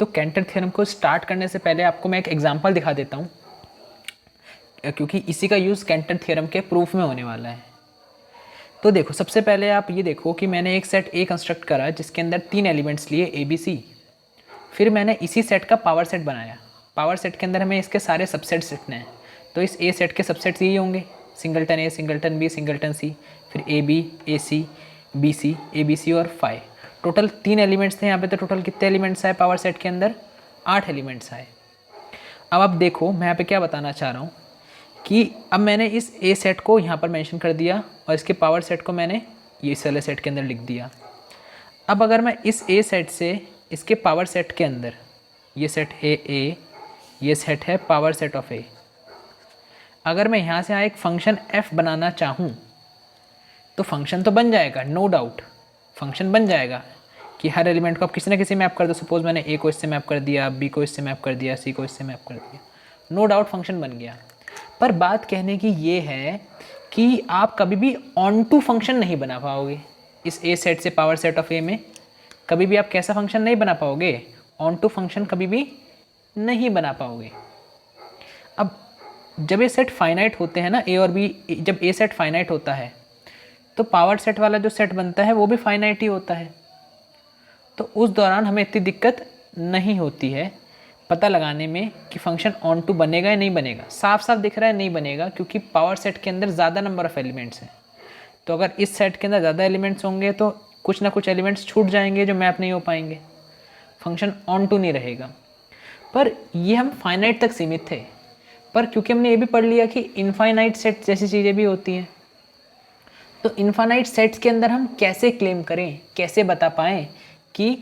तो canter theorem को start करने से पहले आपको मैं एक एग्जांपल दिखा देता हूँ, क्योंकि इसी का यूज़ कैंटर थ्योरम के प्रूफ में होने वाला है। तो देखो, सबसे पहले आप ये देखो कि मैंने एक सेट ए कंस्ट्रक्ट करा जिसके अंदर 3 एलिमेंट्स लिए ए बी सी। फिर मैंने इसी सेट का पावर सेट बनाया। पावर सेट के अंदर हमें इसके सारे सबसेट्स लिखने हैं। तो इस ए सेट के सबसेट्स यही होंगे, सिंगलटन ए, सिंगलटन बी, सिंगलटन सी, फिर A B, A C, B C और फाई। टोटल 3 एलिमेंट्स थे यहाँ पे। तो टोटल कितने एलिमेंट्स आए पावर सेट के अंदर? 8 एलिमेंट्स आए। अब आप देखो मैं यहाँ पे क्या बताना चाह रहा हूँ कि अब मैंने इस ए सेट को यहाँ पर मेंशन कर दिया और इसके पावर सेट को मैंने ये इस वाले सेट के अंदर लिख दिया। अब अगर मैं इस ए सेट से इसके पावर सेट के अंदर, ये सेट ए, ये सेट है पावर सेट ऑफ ए, अगर मैं यहाँ से एक फंक्शन f बनाना चाहूँ तो फंक्शन तो बन जाएगा, नो डाउट फंक्शन बन जाएगा कि हर एलिमेंट को आप किसी ना किसी मैप कर दो। सपोज मैंने ए को इससे मैप कर दिया, बी को इससे मैप कर दिया, सी को इससे मैप कर दिया, नो डाउट फंक्शन बन गया। पर बात कहने की ये है कि आप कभी भी ऑन टू फंक्शन नहीं बना पाओगे। इस ए सेट से पावर सेट ऑफ ए में कभी भी आप कैसा फंक्शन नहीं बना पाओगे? ऑन टू फंक्शन कभी भी नहीं बना पाओगे। अब जब ये सेट फाइनाइट होते हैं ना, ए और बी, जब ए सेट फाइनाइट होता है तो पावर सेट वाला जो सेट बनता है वो भी फाइनाइट ही होता है। तो उस दौरान हमें इतनी दिक्कत नहीं होती है पता लगाने में कि फंक्शन ऑन टू बनेगा या नहीं बनेगा। साफ साफ दिख रहा है नहीं बनेगा, क्योंकि पावर सेट के अंदर ज़्यादा नंबर ऑफ़ एलिमेंट्स हैं। तो अगर इस सेट के अंदर ज़्यादा एलिमेंट्स होंगे तो कुछ ना कुछ एलिमेंट्स छूट जाएंगे जो मैप नहीं हो पाएंगे, फंक्शन ऑन टू नहीं रहेगा। पर ये हम फाइनाइट तक सीमित थे। पर क्योंकि हमने ये भी पढ़ लिया कि इनफाइनाइट सेट जैसी चीज़ें भी होती हैं, तो इनफाइनाइट सेट्स के अंदर हम कैसे क्लेम करें, कैसे बता पाएँ कि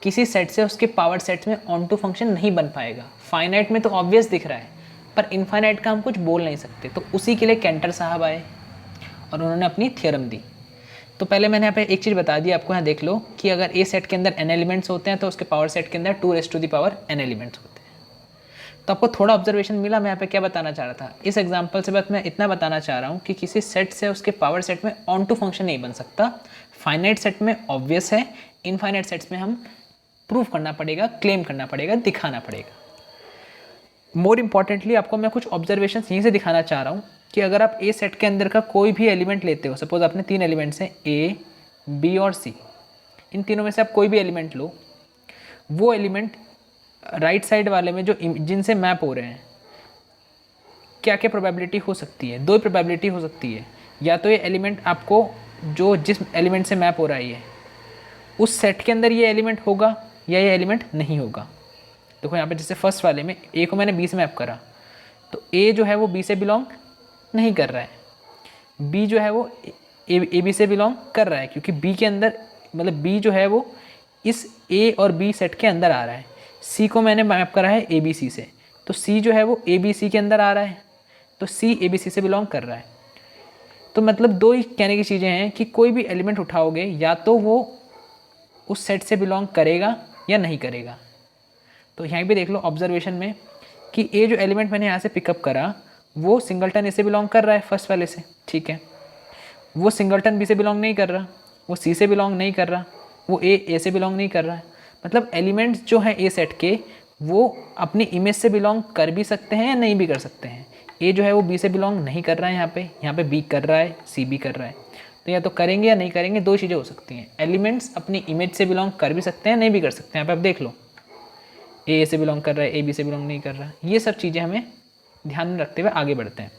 किसी सेट से उसके पावर सेट्स में ऑन टू फंक्शन नहीं बन पाएगा। फाइनाइट में तो ऑब्वियस दिख रहा है, पर इनफाइनाइट का हम कुछ बोल नहीं सकते। तो उसी के लिए कैंटर साहब आए और उन्होंने अपनी थ्योरम दी। तो पहले मैंने यहाँ पे एक चीज़ बता दी आपको, यहाँ देख लो कि अगर ए सेट के अंदर n एलिमेंट्स होते हैं तो उसके पावर सेट के अंदर 2n एलिमेंट्स होते हैं। तो आपको थोड़ा ऑब्जर्वेशन मिला। मैं यहाँ पे क्या बताना चाह रहा था, इस एग्जाम्पल से बस मैं इतना बताना चाह रहा हूँ कि किसी सेट से उसके पावर सेट में ऑन टू फंक्शन नहीं बन सकता। फाइनाइट सेट में ऑब्वियस है, इनफाइनाइट सेट्स में हम प्रूव करना पड़ेगा, क्लेम करना पड़ेगा, दिखाना पड़ेगा। मोर इम्पॉर्टेंटली आपको मैं कुछ ऑब्जर्वेशन यहीं से दिखाना चाह रहा हूँ कि अगर आप ए सेट के अंदर का कोई भी एलिमेंट लेते हो, सपोज आपने 3 एलिमेंट्स हैं ए, बी और सी, इन तीनों में से आप कोई भी एलिमेंट लो, वो एलिमेंट राइट साइड वाले में जो जिनसे मैप हो रहे हैं, क्या क्या प्रोबेबिलिटी हो सकती है? 2 प्रोबेबिलिटी हो सकती है। या तो ये एलिमेंट आपको जो जिस एलिमेंट से मैप हो रहा है उस सेट के अंदर ये एलिमेंट होगा या ये एलिमेंट नहीं होगा। देखो यहाँ पे जैसे फर्स्ट वाले में ए को मैंने बी से मैप करा, तो ए जो है वो बी से बिलोंग नहीं कर रहा है, बी जो है वो ए बी से बिलोंग कर रहा है, क्योंकि बी के अंदर मतलब बी जो है वो इस ए और बी सेट के अंदर आ रहा है। सी को मैंने मैप करा है ए बी सी से, तो सी जो है वो ए बी सी के अंदर आ रहा है, तो सी ए बी सी से बिलोंग कर रहा है। तो मतलब 2 ही कहने की चीज़ें हैं कि कोई भी एलिमेंट उठाओगे या तो वो उस सेट से बिलोंग करेगा या नहीं करेगा। तो यहाँ भी देख लो ऑब्जर्वेशन में कि ए जो एलिमेंट मैंने यहाँ से पिकअप करा वो सिंगलटन ए से बिलोंग कर रहा है फर्स्ट वाले से, ठीक है। वो सिंगलटन बी से बिलोंग नहीं कर रहा, वो सी से बिलोंग नहीं कर रहा, वो ए से बिलोंग नहीं कर रहा है। मतलब एलिमेंट्स जो हैं ए सेट के वो अपनी इमेज से बिलोंग कर भी सकते हैं या नहीं भी कर सकते हैं। ए जो है वो बी से बिलोंग नहीं कर रहा है, यहाँ पे बी कर रहा है, सी भी कर रहा है। तो या तो करेंगे या नहीं करेंगे, 2 चीज़ें हो सकती हैं। एलिमेंट्स अपनी इमेज से बिलोंग कर भी सकते हैं, नहीं भी कर सकते हैं। यहाँ पे आप देख लो ए से बिलोंग कर रहा है, ए बी से बिलोंग नहीं कर रहा है। ये सब चीज़ें हमें ध्यान में रखते हुए आगे बढ़ते हैं।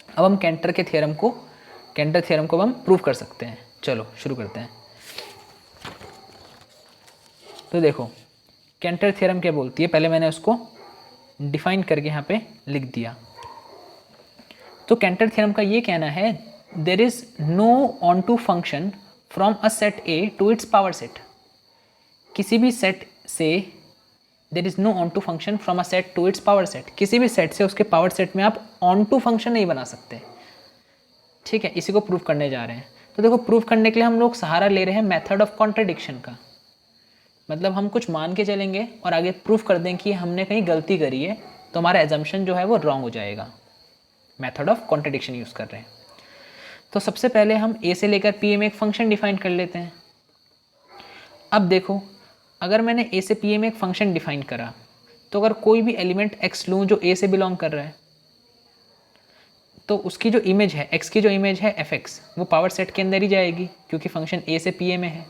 अब हम कैंटर थ्योरम को हम प्रूव कर सकते हैं। चलो शुरू करते हैं। तो देखो कैंटर थ्योरम क्या बोलती है, पहले मैंने उसको डिफाइन करके यहाँ पे लिख दिया। तो कैंटर थ्योरम का ये कहना है, there is no onto function from a set A to its power set. किसी भी सेट से there is no onto function from a set to its power set. किसी भी सेट से उसके पावर सेट में आप on to function नहीं बना सकते, ठीक है। इसी को प्रूव करने जा रहे हैं। तो देखो प्रूव करने के लिए हम लोग सहारा ले रहे हैं मेथड ऑफ कॉन्ट्रडिक्शन का। मतलब हम कुछ मान के चलेंगे और आगे प्रूफ कर दें कि हमने कहीं गलती करी है, तो हमारा एजम्पशन जो है वो रॉन्ग हो जाएगा। मेथड ऑफ कॉन्ट्रडिक्शन यूज़ कर रहे हैं। तो सबसे पहले हम ए से लेकर पी में एक फंक्शन डिफाइन कर लेते हैं। अब देखो अगर मैंने ए से पी ए में एक फंक्शन डिफाइन करा, तो अगर कोई भी एलिमेंट एक्स लूँ जो ए से बिलोंग कर रहा है, तो उसकी जो इमेज है, एक्स की जो इमेज है एफ एक्स, वो पावर सेट के अंदर ही जाएगी, क्योंकि फंक्शन ए से पी ए में है,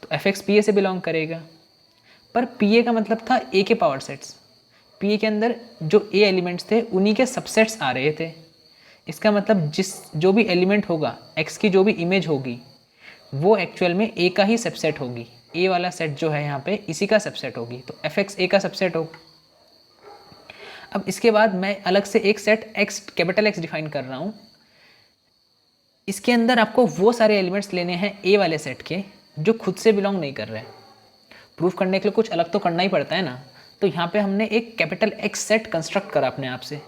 तो एफ एक्स पी ए से बिलोंग करेगा। पर पी ए का मतलब था ए के पावर सेट्स, पी ए के अंदर जो ए एलिमेंट्स थे उन्हीं के सबसेट्स आ रहे थे। इसका मतलब जो भी एलिमेंट होगा, एक्स की जो भी इमेज होगी, वो एक्चुअल में ए का ही सबसेट होगी। ए वाला सेट जो है यहाँ पे इसी का सबसेट होगी, तो एफ एक्स ए का सबसेट होगा। अब इसके बाद मैं अलग से एक set x, capital x define कर रहा हूँ। इसके अंदर आपको वो सारे एलिमेंट्स लेने हैं ए वाले सेट के जो खुद से बिलोंग नहीं कर रहे हैं। प्रूफ करने के लिए कुछ अलग तो करना ही पड़ता है ना। तो यहाँ पे हमने एक कैपिटल एक्स सेट कंस्ट्रक्ट करा अपने आप से,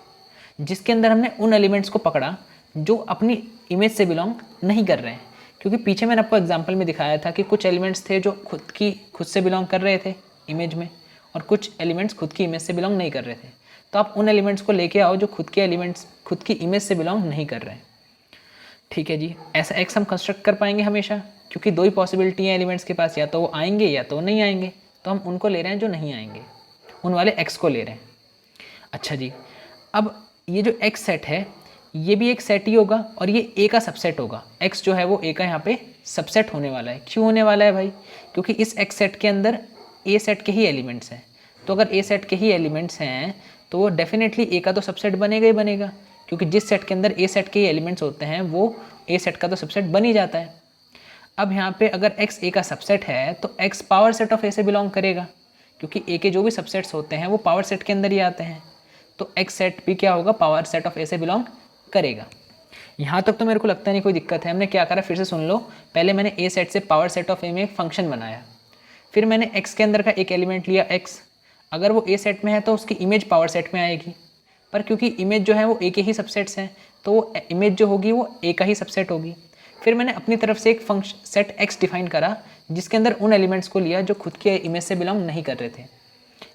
जिसके अंदर हमने उन एलिमेंट्स को पकड़ा जो अपनी इमेज से बिलोंग नहीं कर रहे हैं। क्योंकि पीछे मैंने आपको एग्जांपल में दिखाया था कि कुछ एलिमेंट्स थे जो खुद से बिलोंग कर रहे थे इमेज में, और कुछ एलिमेंट्स खुद की इमेज से बिलोंग नहीं कर रहे थे। तो आप उन एलिमेंट्स को लेके आओ जो खुद के एलिमेंट्स खुद की इमेज से बिलोंग नहीं कर रहे हैं। ठीक है जी, ऐसा एक्स हम कंस्ट्रक्ट कर पाएंगे हमेशा, क्योंकि दो ही पॉसिबिलिटी है एलिमेंट्स के पास, या तो वो आएंगे या तो नहीं आएंगे। तो हम उनको ले रहे हैं जो नहीं आएंगे, उन वाले एक्स को ले रहे हैं। अच्छा जी, अब ये जो एक्स सेट है ये भी एक सेट ही होगा और ये ए का सबसेट होगा। एक्स जो है वो ए का यहाँ पे सबसेट होने वाला है। क्यों होने वाला है भाई? क्योंकि इस एक्स सेट के अंदर ए सेट के ही एलिमेंट्स हैं। तो अगर ए सेट के ही एलिमेंट्स हैं तो वो डेफिनेटली ए का तो सबसेट बनेगा ही बनेगा, क्योंकि जिस सेट के अंदर ए सेट के ही एलिमेंट्स होते हैं वो ए सेट का तो सबसेट बन ही जाता है। अब यहाँ पे अगर एक्स ए का सबसेट है तो एक्स पावर सेट ऑफ ए से बिलोंग करेगा, क्योंकि ए के जो भी सबसेट्स होते हैं वो पावर सेट के अंदर ही आते हैं। तो एक्स सेट भी क्या होगा? पावर सेट ऑफ ए से बिलोंग करेगा। यहाँ तक तो मेरे को लगता नहीं कोई दिक्कत है। हमने क्या करा, फिर से सुन लो। पहले मैंने ए सेट से पावर सेट ऑफ ए में एक फंक्शन बनाया, फिर मैंने एक्स के अंदर का एक एलिमेंट लिया एक्स। अगर वो ए सेट में है तो उसकी इमेज पावर सेट में आएगी, पर क्योंकि इमेज जो है वो ए के ही सबसेट्स हैं तो वो इमेज जो होगी वो ए का ही सबसेट होगी। फिर मैंने अपनी तरफ से एक फंक्शन सेट एक्स डिफाइन करा जिसके अंदर उन एलिमेंट्स को लिया जो खुद के इमेज से बिलोंग नहीं कर रहे थे।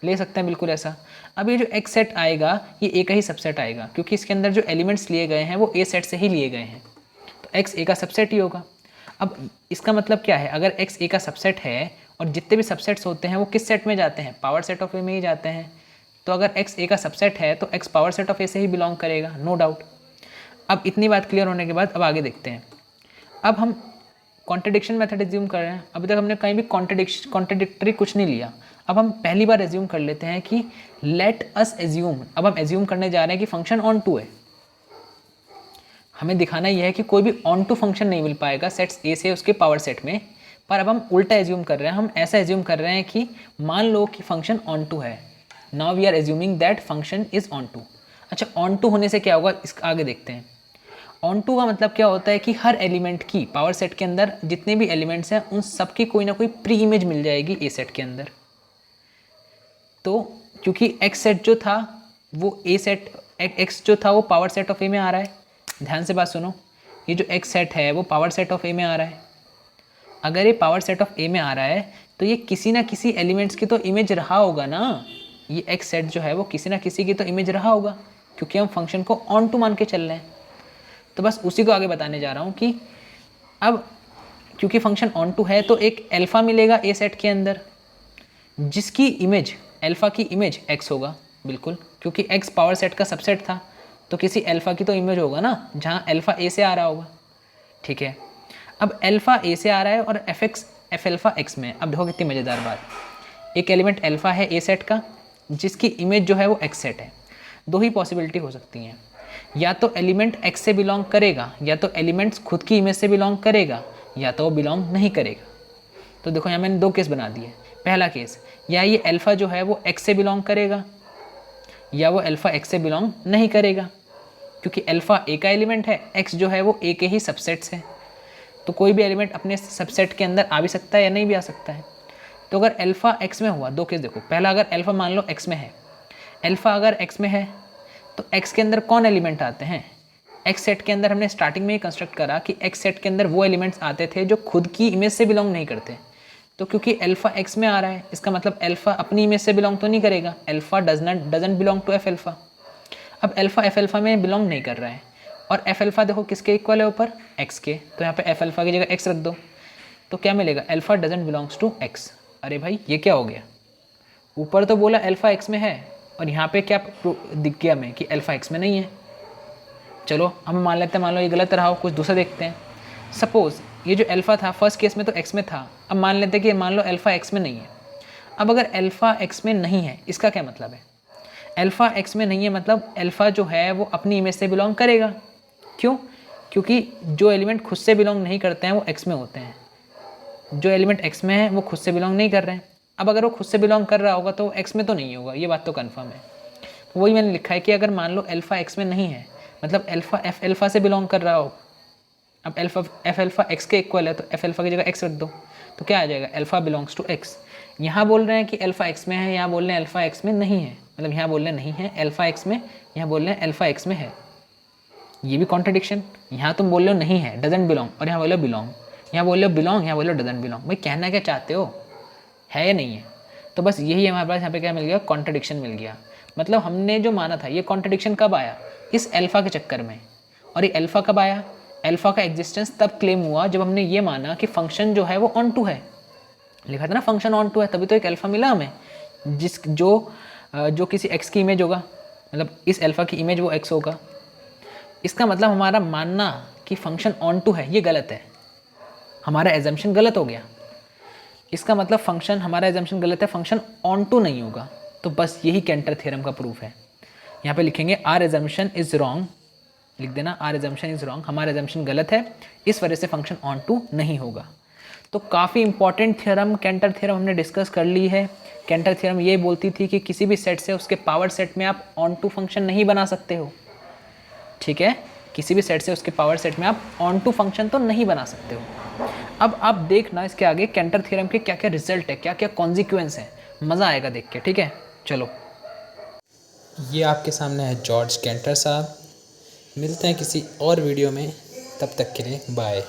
ले सकते हैं बिल्कुल ऐसा। अब ये जो एक्स सेट आएगा ये ए का ही सबसेट आएगा, क्योंकि इसके अंदर जो एलिमेंट्स लिए गए हैं वो ए सेट से ही लिए गए हैं, तो एक्स ए का सबसेट ही होगा। अब इसका मतलब क्या है? अगर एक्स ए का सबसेट है और जितने भी सबसेट्स होते हैं वो किस सेट में जाते हैं? पावर सेट ऑफ ए में ही जाते हैं। तो अगर एक्स ए का सबसेट है तो एक्स पावर सेट ऑफ ए से ही बिलोंग करेगा, नो डाउट। अब इतनी बात क्लियर होने के बाद अब आगे देखते हैं। अब हम कॉन्ट्रडिक्शन मेथड एज्यूम कर रहे हैं। अभी तक हमने कहीं भी कॉन्ट्रडिक्टरी कुछ नहीं लिया। अब हम पहली बार एज्यूम कर लेते हैं कि लेट अस एज्यूम। अब हम एज्यूम करने जा रहे हैं कि फंक्शन ऑन टू है। हमें दिखाना यह है कि कोई भी ऑन टू फंक्शन नहीं मिल पाएगा सेट्स ए से उसके पावर सेट में। पर अब हम उल्टा एज्यूम कर रहे हैं। हम ऐसा एज्यूम कर रहे हैं कि मान लो कि फंक्शन ऑन टू है। Now we are assuming that function is onto. अच्छा, ऑन टू होने से क्या होगा इसका आगे देखते हैं। ऑन टू का मतलब क्या होता है कि हर एलिमेंट की पावर सेट के अंदर जितने भी एलिमेंट्स हैं उन सब की कोई ना कोई प्री इमेज मिल जाएगी ए सेट के अंदर। तो क्योंकि एक्स सेट जो था वो ए सेट, एक्स जो था वो पावर सेट ऑफ ए में आ रहा है। ध्यान से बात सुनो, ये जो एक्स सेट है वो पावर सेट ऑफ ए में आ रहा है। अगर ये पावर सेट ऑफ ए में आ रहा है तो ये किसी ना किसी एलिमेंट्स की तो इमेज रहा होगा ना। ये एक्स सेट जो है वो किसी ना किसी की तो इमेज रहा होगा, क्योंकि हम फंक्शन को ऑन टू मान के चल रहे हैं। तो बस उसी को आगे बताने जा रहा हूँ कि अब क्योंकि फंक्शन ऑन टू है तो एक अल्फ़ा मिलेगा ए सेट के अंदर जिसकी इमेज, अल्फ़ा की इमेज एक्स होगा। बिल्कुल, क्योंकि एक्स पावर सेट का सबसेट था तो किसी अल्फ़ा की तो इमेज होगा ना, जहाँ अल्फ़ा ए से आ रहा होगा। ठीक है, अब अल्फ़ा ए से आ रहा है और एफ अल्फ़ा एक्स में। अब देखो कितनी मज़ेदार बात। एक एलिमेंट अल्फ़ा है ए सेट का जिसकी इमेज जो है वो एक्स सेट है। दो ही पॉसिबिलिटी हो सकती हैं, या तो एलिमेंट एक्स से बिलोंग करेगा, या तो एलिमेंट्स खुद की इमेज से बिलोंग करेगा, या तो वो बिलोंग नहीं करेगा। तो देखो यहाँ मैंने दो केस बना दिए। पहला केस, या ये अल्फ़ा जो है वो एक्स से बिलोंग करेगा या वो अल्फ़ा एक्स से बिलोंग नहीं करेगा, क्योंकि अल्फ़ा ए का एलिमेंट है, एक्स जो है वो ए के ही सबसेट्स हैं। तो कोई भी एलिमेंट अपने सबसेट के अंदर आ भी सकता है या नहीं भी आ सकता है। तो अगर अल्फ़ा एक्स में हुआ, दो केस देखो। पहला, अगर अल्फ़ा मान लो एक्स में है, अल्फ़ा अगर एक्स में है तो एक्स के अंदर कौन एलिमेंट आते हैं? एक्स सेट के अंदर हमने स्टार्टिंग में ही कंस्ट्रक्ट करा कि एक्स सेट के अंदर वो एलिमेंट्स आते थे जो खुद की इमेज से बिलोंग नहीं करते। तो क्योंकि अल्फ़ा एक्स में आ रहा है इसका मतलब अल्फ़ा अपनी इमेज से बिलोंग तो नहीं करेगा। Alpha doesn't belong to F alpha. अब अल्फ़ा एफ अल्फ़ा में बिलोंग नहीं कर रहा है और एफ अल्फ़ा देखो किसके इक्वल है ऊपर? एक्स के। तो यहाँ पे एफ अल्फ़ा की जगह एक्स रख दो तो क्या मिलेगा? Alpha doesn't belongs to X. अरे भाई ये क्या हो गया, ऊपर तो बोला अल्फ़ा एक्स में है और यहाँ पे क्या दिख गया हमें कि अल्फ़ा एक्स में नहीं है। चलो हम मान लेते हैं, मान लो ये गलत रहा हो, कुछ दूसरा देखते हैं। सपोज़ ये जो अल्फ़ा था फर्स्ट केस में तो एक्स में था, अब मान लेते हैं कि मान लो अल्फ़ा एक्स में नहीं है। अब अगर अल्फ़ा एक्स में नहीं है इसका क्या मतलब है, अल्फ़ा एक्स में नहीं है मतलब अल्फ़ा जो है वो अपनी इमेज से बिलोंग करेगा। क्यों? क्योंकि जो एलिमेंट खुद से बिलोंग नहीं करते हैं वो एक्स में होते हैं, जो एलिमेंट एक्स में है वो खुद से बिलोंग नहीं कर रहे हैं। अब अगर वो खुद से बिलोंग कर रहा होगा तो एक्स में तो नहीं होगा, ये बात तो कन्फर्म है। तो वही मैंने लिखा है कि अगर मान लो अल्फ़ा एक्स में नहीं है मतलब अल्फ़ा एफ अल्फ़ा से बिलोंग कर रहा हो। अब अल्फ़ा एफ अल्फ़ा एक्स के इक्वल है तो एफ अल्फ़ा की जगह एक्स रख दो, तो क्या आ जाएगा, अल्फ़ा बिलोंग्स टू एक्स। यहाँ बोल रहे हैं कि अल्फ़ा एक्स में है, यहाँ बोल रहे हैं अल्फ़ा एक्स में नहीं है, मतलब यहाँ बोल रहे हैं नहीं है अल्फ़ा एक्स में, यहाँ बोल रहे हैं अल्फ़ा एक्स में है। ये भी कॉन्ट्रडिक्शन, यहाँ तुम बोल रहे हो नहीं है डजेंट बिलोंग, और यहाँ बोल रहे हो बिलोंग, यहाँ बोल रहे हो बिलोंग, यहाँ बोल रहे हो डजेंट बिलोंग। भाई कहना क्या चाहते हो, है या नहीं है? तो बस यही हमारे पास यहाँ पे क्या मिल गया, कॉन्ट्रडिक्शन मिल गया। मतलब हमने जो माना था ये कॉन्ट्रडिक्शन कब आया, इस अल्फ़ा के चक्कर में। और ये अल्फ़ा कब आया, अल्फ़ा का एग्जिस्टेंस तब क्लेम हुआ जब हमने ये माना कि फंक्शन जो है वो ऑन टू है। लिखा था ना फंक्शन ऑन टू है, तभी तो एक अल्फ़ा मिला हमें, जो किसी एक्स की इमेज होगा, मतलब इस अल्फ़ा की इमेज वो एक्स होगा। इसका मतलब हमारा मानना कि फंक्शन ऑन टू है ये गलत है, हमारा एजम्पशन गलत हो गया। इसका मतलब फंक्शन, हमारा एजम्पशन गलत है, फंक्शन ऑन टू नहीं होगा। तो बस यही कैंटर थ्योरम का प्रूफ है। यहाँ पे लिखेंगे आर एजम्पशन इज़ रॉन्ग, लिख देना आर एजम्पशन इज़ रॉन्ग, हमारा एजम्पशन गलत है, इस वजह से फंक्शन ऑन टू नहीं होगा। तो काफ़ी इंपॉर्टेंट थ्योरम कैंटर थ्योरम हमने डिस्कस कर ली है। कैंटर थ्योरम ये बोलती थी कि किसी भी सेट से उसके पावर सेट में आप ऑन टू फंक्शन नहीं बना सकते हो, ठीक है, किसी भी सेट से उसके पावर सेट में आप ऑन टू फंक्शन तो नहीं बना सकते हो। अब आप देखना इसके आगे कैंटर थ्योरम के क्या क्या रिजल्ट है, क्या क्या कॉन्सिक्वेंस है, मज़ा आएगा देख के, ठीक है। चलो, ये आपके सामने है जॉर्ज कैंटर साहब। मिलते हैं किसी और वीडियो में, तब तक के लिए बाय।